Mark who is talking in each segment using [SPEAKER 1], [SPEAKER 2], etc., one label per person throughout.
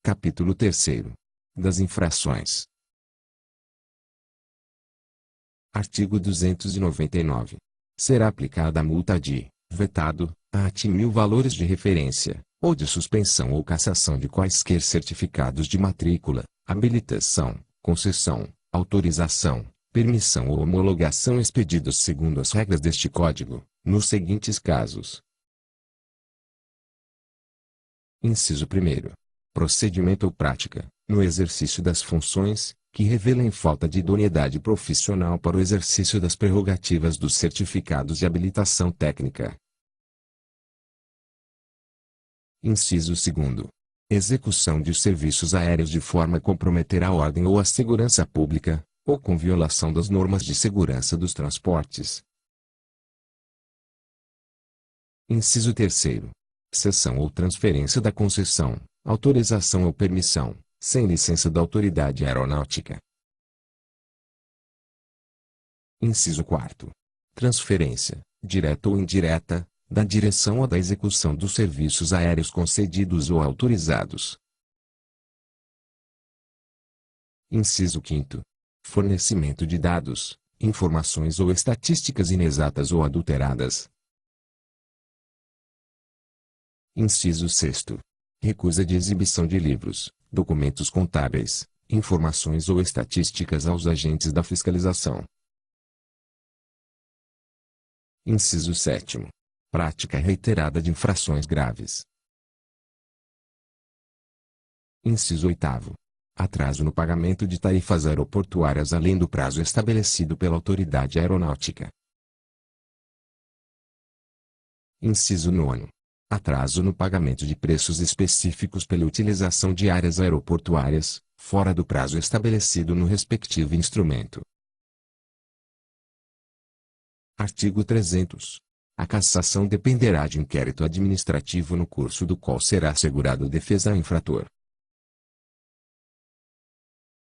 [SPEAKER 1] Capítulo 3º. Das infrações. Artigo 299. Será aplicada a multa de, vetado, a até 1.000 valores de referência, ou de suspensão ou cassação de quaisquer certificados de matrícula, habilitação, concessão, autorização, permissão ou homologação expedidos segundo as regras deste Código, nos seguintes casos. Inciso 1º. Procedimento ou prática, no exercício das funções, que revelem falta de idoneidade profissional para o exercício das prerrogativas dos certificados de habilitação técnica. Inciso 2º. Execução de serviços aéreos de forma a comprometer a ordem ou a segurança pública, ou com violação das normas de segurança dos transportes. Inciso 3º. Cessão ou transferência da concessão, autorização ou permissão, sem licença da autoridade aeronáutica. Inciso 4º. Transferência, direta ou indireta, da direção ou da execução dos serviços aéreos concedidos ou autorizados. Inciso 5º. Fornecimento de dados, informações ou estatísticas inexatas ou adulteradas. Inciso 6º. Recusa de exibição de livros, documentos contábeis, informações ou estatísticas aos agentes da fiscalização. Inciso 7º. Prática reiterada de infrações graves. Inciso 8º. Atraso no pagamento de tarifas aeroportuárias além do prazo estabelecido pela autoridade aeronáutica. Inciso 9º. Atraso no pagamento de preços específicos pela utilização de áreas aeroportuárias, fora do prazo estabelecido no respectivo instrumento. Artigo 300. A cassação dependerá de inquérito administrativo no curso do qual será assegurada defesa ao infrator.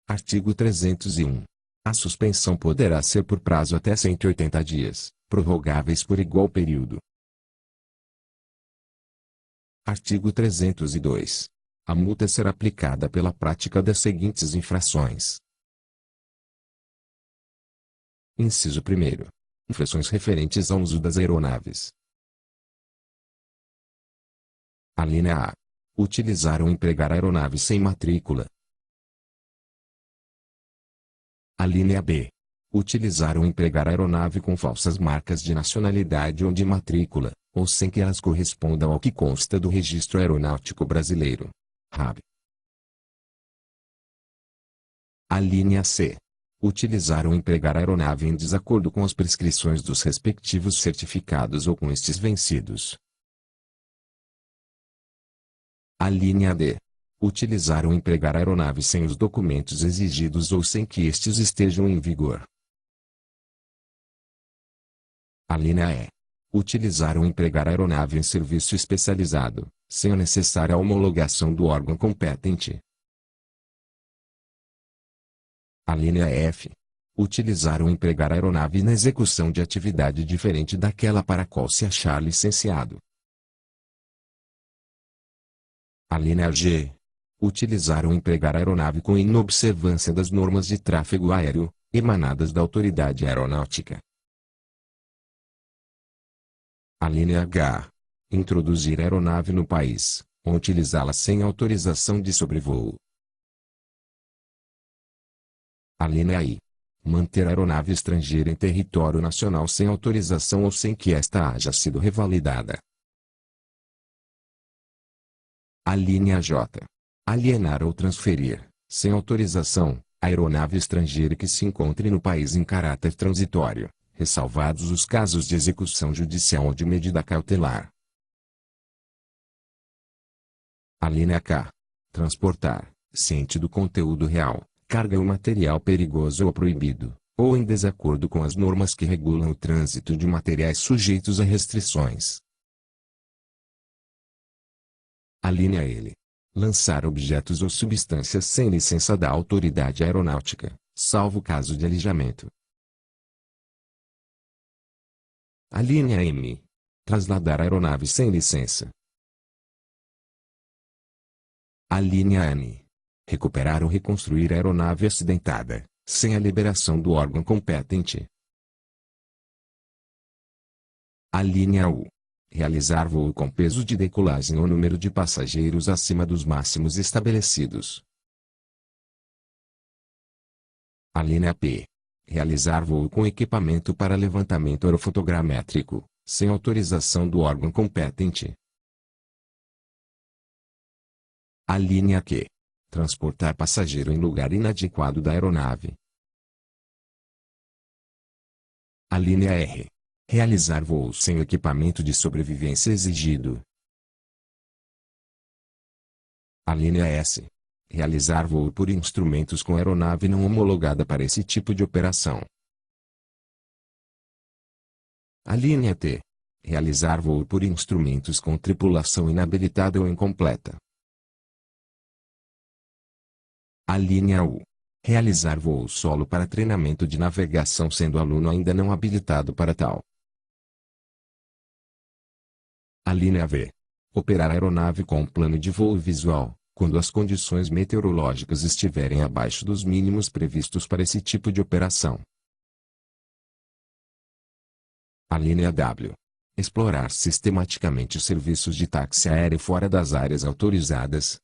[SPEAKER 1] Artigo 301. A suspensão poderá ser por prazo até 180 dias, prorrogáveis por igual período. Artigo 302. A multa será aplicada pela prática das seguintes infrações. Inciso 1º. Infrações referentes ao uso das aeronaves. Alínea A. Utilizar ou empregar aeronave sem matrícula. Alínea B. Utilizar ou empregar aeronave com falsas marcas de nacionalidade ou de matrícula, ou sem que elas correspondam ao que consta do Registro Aeronáutico Brasileiro. RAB. Alínea C. Utilizar ou empregar aeronave em desacordo com as prescrições dos respectivos certificados ou com estes vencidos. Alínea D. Utilizar ou empregar aeronave sem os documentos exigidos ou sem que estes estejam em vigor. Alínea E. Utilizar ou empregar aeronave em serviço especializado, sem a necessária homologação do órgão competente. Alínea F. Utilizar ou empregar aeronave na execução de atividade diferente daquela para a qual se achar licenciado. Alínea G. Utilizar ou empregar aeronave com inobservância das normas de tráfego aéreo, emanadas da autoridade aeronáutica. Alínea H. Introduzir aeronave no país, ou utilizá-la sem autorização de sobrevoo. Alínea I. Manter aeronave estrangeira em território nacional sem autorização ou sem que esta haja sido revalidada. Alínea J. Alienar ou transferir, sem autorização, aeronave estrangeira que se encontre no país em caráter transitório, ressalvados os casos de execução judicial ou de medida cautelar. Alínea K. Transportar, ciente do conteúdo real, carga ou material perigoso ou proibido, ou em desacordo com as normas que regulam o trânsito de materiais sujeitos a restrições. Alínea L. Lançar objetos ou substâncias sem licença da autoridade aeronáutica, salvo caso de alijamento. Alínea M. Trasladar aeronave sem licença. A linha N. Recuperar ou reconstruir a aeronave acidentada, sem a liberação do órgão competente. A linha U. Realizar voo com peso de decolagem ou número de passageiros acima dos máximos estabelecidos. A linha P. Realizar voo com equipamento para levantamento aerofotogramétrico, sem autorização do órgão competente. A linha Q. Transportar passageiro em lugar inadequado da aeronave. A linha R. Realizar voos sem o equipamento de sobrevivência exigido. A linha S. Realizar voo por instrumentos com aeronave não homologada para esse tipo de operação. A linha T. Realizar voo por instrumentos com tripulação inabilitada ou incompleta. A linha U. Realizar voo solo para treinamento de navegação sendo aluno ainda não habilitado para tal. A linha V. Operar aeronave com plano de voo visual, quando as condições meteorológicas estiverem abaixo dos mínimos previstos para esse tipo de operação. A linha W. Explorar sistematicamente serviços de táxi aéreo fora das áreas autorizadas.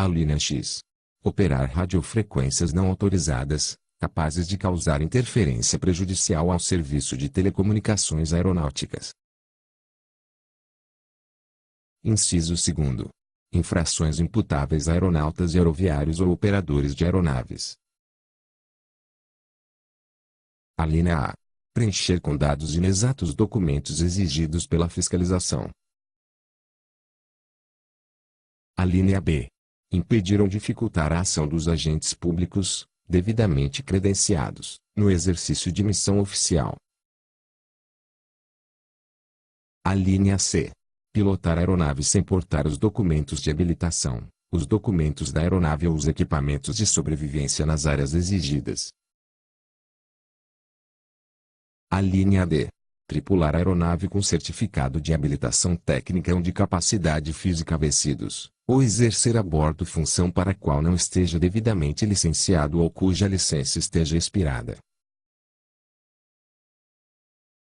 [SPEAKER 1] A linha X. Operar radiofrequências não autorizadas, capazes de causar interferência prejudicial ao serviço de telecomunicações aeronáuticas. Inciso 2º. Infrações imputáveis a aeronautas e aeroviários ou operadores de aeronaves. A linha A. Preencher com dados inexatos documentos exigidos pela fiscalização. A linha B. Impedir ou dificultar a ação dos agentes públicos, devidamente credenciados, no exercício de missão oficial. A linha C. Pilotar aeronave sem portar os documentos de habilitação, os documentos da aeronave ou os equipamentos de sobrevivência nas áreas exigidas. A linha D. Tripular aeronave com certificado de habilitação técnica ou de capacidade física vencidos, ou exercer a bordo função para a qual não esteja devidamente licenciado ou cuja licença esteja expirada.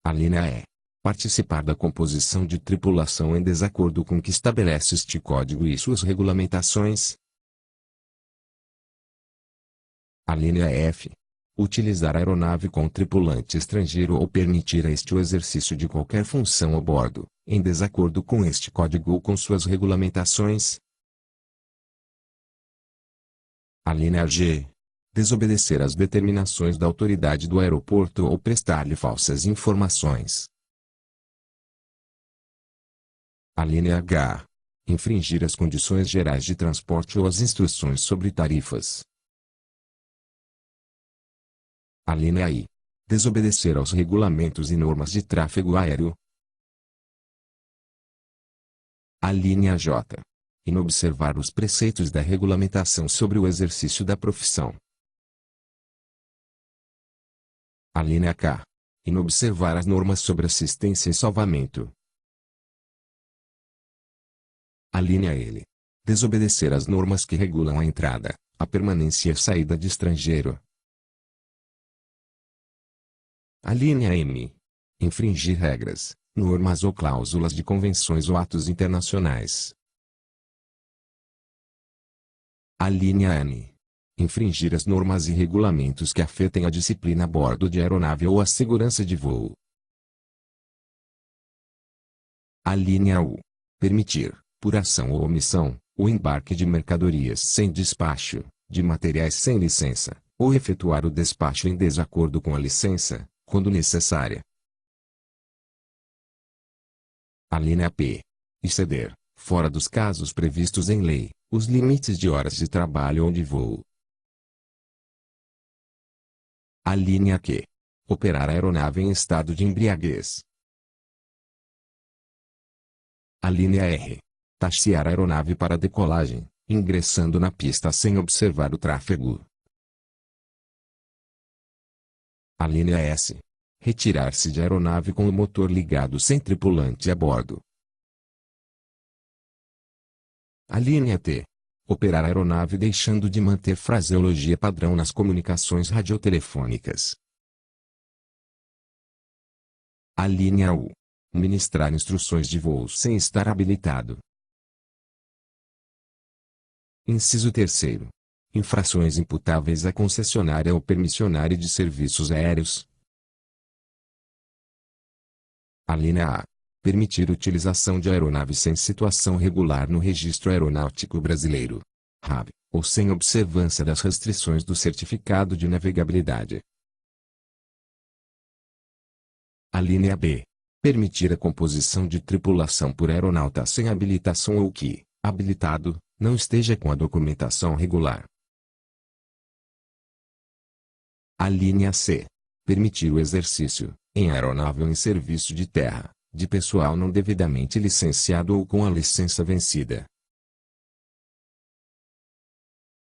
[SPEAKER 1] A linha E. Participar da composição de tripulação em desacordo com o que estabelece este código e suas regulamentações. A linha F. Utilizar a aeronave com tripulante estrangeiro ou permitir a este o exercício de qualquer função a bordo, em desacordo com este código ou com suas regulamentações. A linha G. Desobedecer às determinações da autoridade do aeroporto ou prestar-lhe falsas informações. A linha H. Infringir as condições gerais de transporte ou as instruções sobre tarifas. A linha I. Desobedecer aos regulamentos e normas de tráfego aéreo. A linha J. Inobservar os preceitos da regulamentação sobre o exercício da profissão. A linha K. Inobservar as normas sobre assistência e salvamento. A linha L. Desobedecer as normas que regulam a entrada, a permanência e a saída de estrangeiro. A linha M. Infringir regras, normas ou cláusulas de convenções ou atos internacionais. A linha N. Infringir as normas e regulamentos que afetem a disciplina a bordo de aeronave ou a segurança de voo. A linha U. Permitir, por ação ou omissão, o embarque de mercadorias sem despacho, de materiais sem licença, ou efetuar o despacho em desacordo com a licença, quando necessária. A linha P. Exceder, fora dos casos previstos em lei, os limites de horas de trabalho ou de voo. A linha Q. Operar a aeronave em estado de embriaguez. A linha R. Taxiar a aeronave para decolagem, ingressando na pista sem observar o tráfego. A linha S. Retirar-se de aeronave com o motor ligado sem tripulante a bordo. linha T. Operar a aeronave deixando de manter fraseologia padrão nas comunicações radiotelefônicas. A linha U. Ministrar instruções de voo sem estar habilitado. Inciso 3º. Infrações imputáveis à concessionária ou permissionária de serviços aéreos. A linha A. Permitir utilização de aeronave sem situação regular no Registro Aeronáutico Brasileiro, RAB, ou sem observância das restrições do Certificado de Navegabilidade. A linha B. Permitir a composição de tripulação por aeronauta sem habilitação ou que, habilitado, não esteja com a documentação regular. A linha C. Permitir o exercício, em aeronave ou em serviço de terra, de pessoal não devidamente licenciado ou com a licença vencida.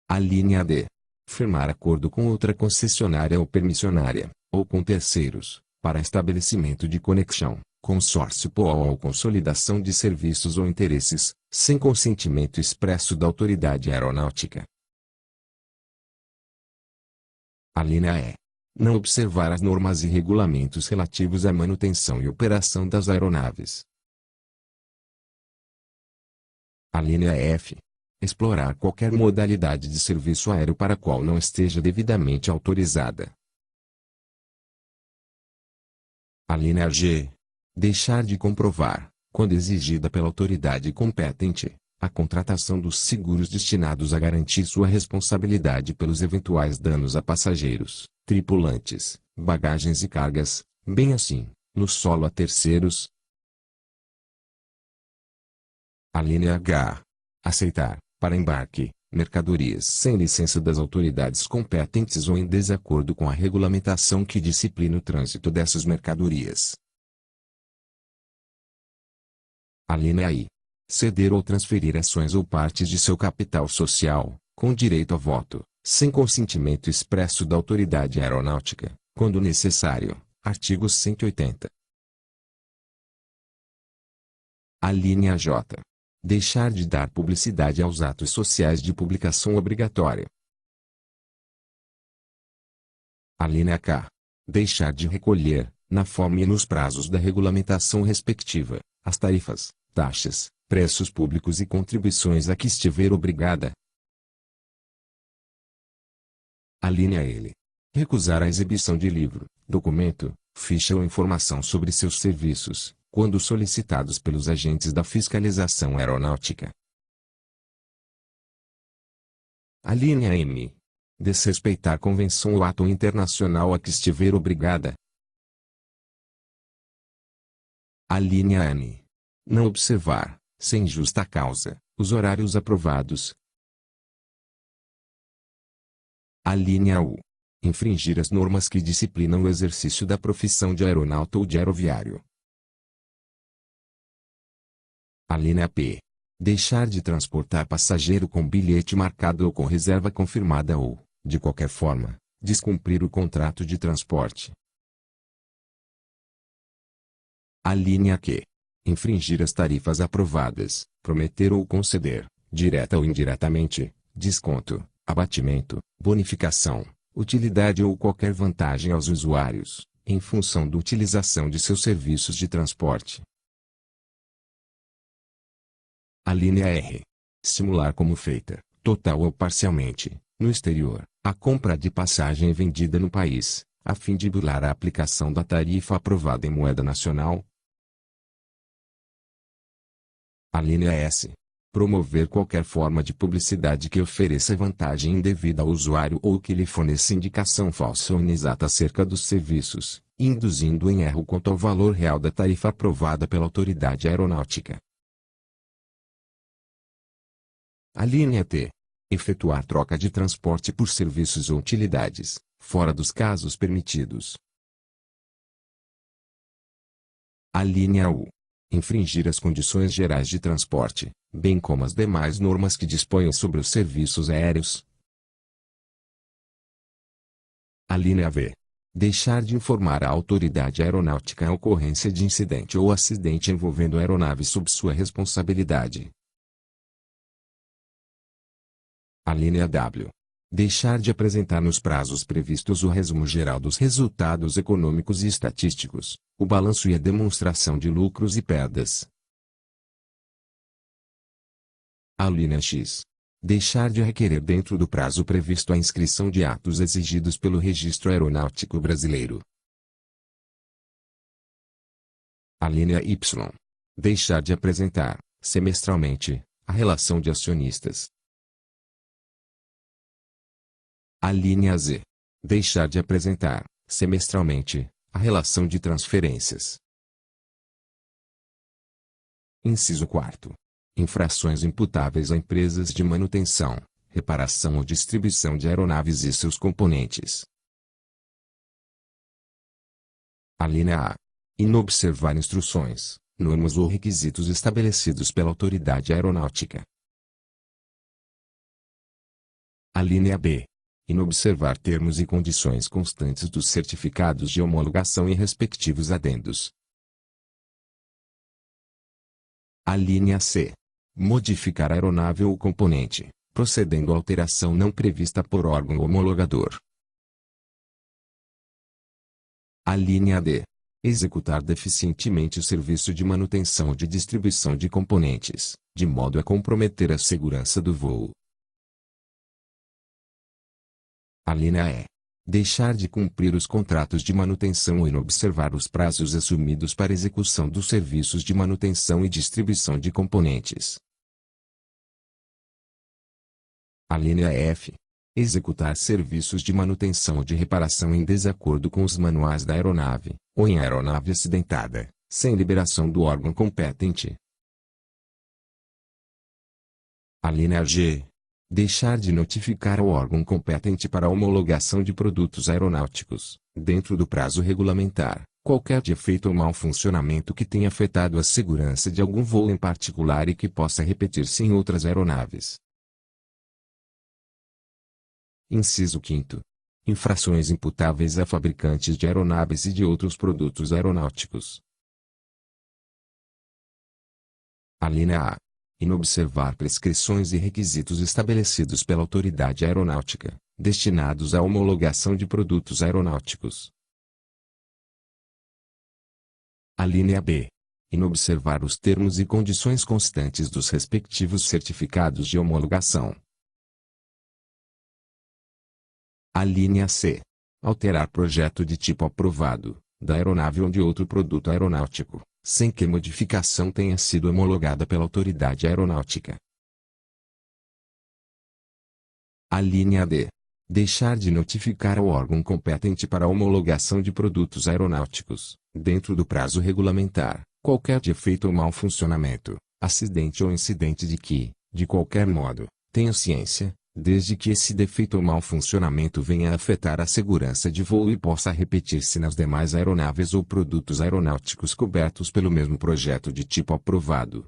[SPEAKER 1] A linha D. Firmar acordo com outra concessionária ou permissionária, ou com terceiros, para estabelecimento de conexão, consórcio ou consolidação de serviços ou interesses, sem consentimento expresso da autoridade aeronáutica. A linha E. Não observar as normas e regulamentos relativos à manutenção e operação das aeronaves. A linha F. Explorar qualquer modalidade de serviço aéreo para a qual não esteja devidamente autorizada. A linha G. Deixar de comprovar, quando exigida pela autoridade competente, a contratação dos seguros destinados a garantir sua responsabilidade pelos eventuais danos a passageiros, tripulantes, bagagens e cargas, bem assim, no solo a terceiros. A linha H. Aceitar, para embarque, mercadorias sem licença das autoridades competentes ou em desacordo com a regulamentação que disciplina o trânsito dessas mercadorias. A linha I. Ceder ou transferir ações ou partes de seu capital social, com direito a voto, sem consentimento expresso da autoridade aeronáutica, quando necessário. Artigo 180. A linha J. Deixar de dar publicidade aos atos sociais de publicação obrigatória. A linha K. Deixar de recolher, na forma e nos prazos da regulamentação respectiva, as tarifas, taxas, preços públicos e contribuições a que estiver obrigada. A linha L. Recusar a exibição de livro, documento, ficha ou informação sobre seus serviços, quando solicitados pelos agentes da fiscalização aeronáutica. A linha M. Desrespeitar convenção ou ato internacional a que estiver obrigada. A linha N. Não observar, sem justa causa, os horários aprovados. A linha U. Infringir as normas que disciplinam o exercício da profissão de aeronauta ou de aeroviário. A linha P. Deixar de transportar passageiro com bilhete marcado ou com reserva confirmada ou, de qualquer forma, descumprir o contrato de transporte. A linha Q. Infringir as tarifas aprovadas, prometer ou conceder, direta ou indiretamente, desconto, abatimento, bonificação, utilidade ou qualquer vantagem aos usuários, em função da utilização de seus serviços de transporte. A linha R. Estimular como feita, total ou parcialmente, no exterior, a compra de passagem vendida no país, a fim de burlar a aplicação da tarifa aprovada em moeda nacional. A linha S. Promover qualquer forma de publicidade que ofereça vantagem indevida ao usuário ou que lhe forneça indicação falsa ou inexata acerca dos serviços, induzindo em erro quanto ao valor real da tarifa aprovada pela autoridade aeronáutica. A linha T. Efetuar troca de transporte por serviços ou utilidades, fora dos casos permitidos. A linha U. Infringir as condições gerais de transporte, bem como as demais normas que disponham sobre os serviços aéreos. A linha V. Deixar de informar a autoridade aeronáutica a ocorrência de incidente ou acidente envolvendo a aeronave sob sua responsabilidade. A linha W. Deixar de apresentar nos prazos previstos o resumo geral dos resultados econômicos e estatísticos, o balanço e a demonstração de lucros e perdas. A linha X. Deixar de requerer dentro do prazo previsto a inscrição de atos exigidos pelo Registro Aeronáutico Brasileiro. A linha Y. Deixar de apresentar, semestralmente, a relação de acionistas. A linha Z. Deixar de apresentar, semestralmente, a relação de transferências. Inciso 4º. Infrações imputáveis a empresas de manutenção, reparação ou distribuição de aeronaves e seus componentes. A linha A. Inobservar instruções, normas ou requisitos estabelecidos pela autoridade aeronáutica. A linha B. Inobservar termos e condições constantes dos certificados de homologação e respectivos adendos. A linha C. Modificar a aeronave ou componente, procedendo à alteração não prevista por órgão homologador. A linha D. Executar deficientemente o serviço de manutenção ou de distribuição de componentes, de modo a comprometer a segurança do voo. A linha E. Deixar de cumprir os contratos de manutenção ou inobservar os prazos assumidos para execução dos serviços de manutenção e distribuição de componentes. A linha F. Executar serviços de manutenção ou de reparação em desacordo com os manuais da aeronave, ou em aeronave acidentada, sem liberação do órgão competente. A linha G. Deixar de notificar ao órgão competente para a homologação de produtos aeronáuticos, dentro do prazo regulamentar, qualquer defeito ou mau funcionamento que tenha afetado a segurança de algum voo em particular e que possa repetir-se em outras aeronaves. Inciso 5º. Infrações imputáveis a fabricantes de aeronaves e de outros produtos aeronáuticos. A linha A. Inobservar prescrições e requisitos estabelecidos pela autoridade aeronáutica, destinados à homologação de produtos aeronáuticos. A linha B. Inobservar os termos e condições constantes dos respectivos certificados de homologação. A linha C. Alterar projeto de tipo aprovado, da aeronave ou de outro produto aeronáutico, sem que modificação tenha sido homologada pela autoridade aeronáutica. A linha D. Deixar de notificar ao órgão competente para a homologação de produtos aeronáuticos, dentro do prazo regulamentar, qualquer defeito ou mau funcionamento, acidente ou incidente de que, de qualquer modo, tenha ciência, desde que esse defeito ou mau funcionamento venha a afetar a segurança de voo e possa repetir-se nas demais aeronaves ou produtos aeronáuticos cobertos pelo mesmo projeto de tipo aprovado.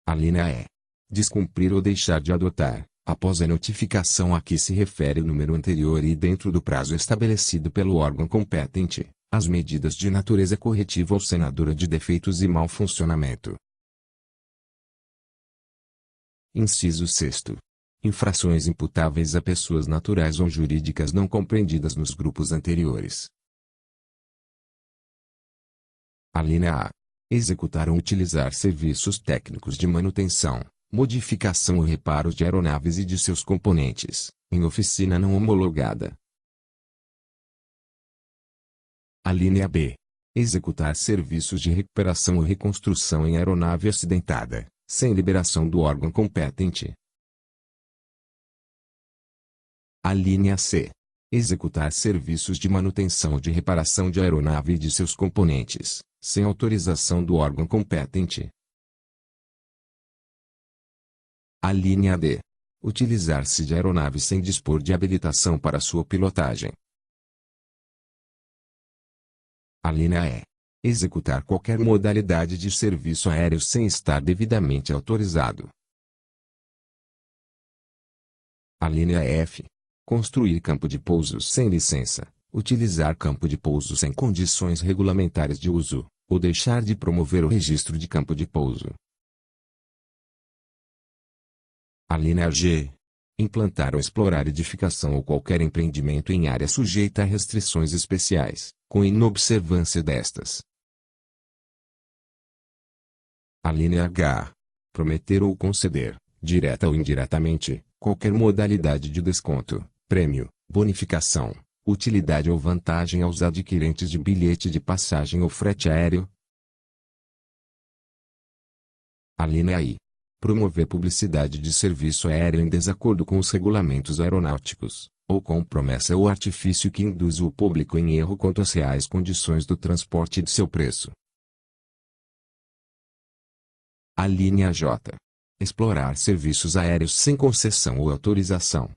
[SPEAKER 1] A linha E. Descumprir ou deixar de adotar, após a notificação a que se refere o número anterior e dentro do prazo estabelecido pelo órgão competente, as medidas de natureza corretiva ou sanadora de defeitos e mau funcionamento. Inciso 6º. Infrações imputáveis a pessoas naturais ou jurídicas não compreendidas nos grupos anteriores. A linha A. Executar ou utilizar serviços técnicos de manutenção, modificação ou reparo de aeronaves e de seus componentes, em oficina não homologada. A linha B. Executar serviços de recuperação ou reconstrução em aeronave acidentada, sem liberação do órgão competente. A linha C. Executar serviços de manutenção ou de reparação de aeronave e de seus componentes, sem autorização do órgão competente. A linha D. Utilizar-se de aeronave sem dispor de habilitação para sua pilotagem. A linha E. Executar qualquer modalidade de serviço aéreo sem estar devidamente autorizado. A linha F. Construir campo de pouso sem licença, utilizar campo de pouso sem condições regulamentares de uso, ou deixar de promover o registro de campo de pouso. A linha G. Implantar ou explorar edificação ou qualquer empreendimento em área sujeita a restrições especiais, com inobservância destas. A linha H. Prometer ou conceder, direta ou indiretamente, qualquer modalidade de desconto, prêmio, bonificação, utilidade ou vantagem aos adquirentes de bilhete de passagem ou frete aéreo. A linha I. Promover publicidade de serviço aéreo em desacordo com os regulamentos aeronáuticos, ou com promessa ou artifício que induza o público em erro quanto às reais condições do transporte e de seu preço. A linha J. Explorar serviços aéreos sem concessão ou autorização.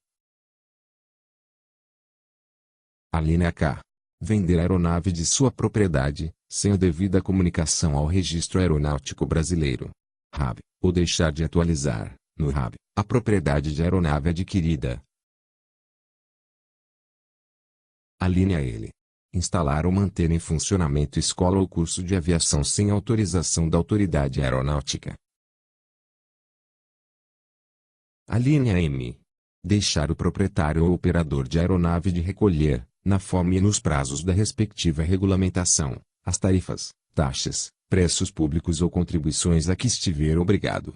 [SPEAKER 1] A linha K. Vender aeronave de sua propriedade, sem a devida comunicação ao Registro Aeronáutico Brasileiro, RAB, ou deixar de atualizar, no RAB, a propriedade de aeronave adquirida. A linha L. Instalar ou manter em funcionamento escola ou curso de aviação sem autorização da autoridade aeronáutica. A linha M. Deixar o proprietário ou operador de aeronave de recolher, na forma e nos prazos da respectiva regulamentação, as tarifas, taxas, preços públicos ou contribuições a que estiver obrigado,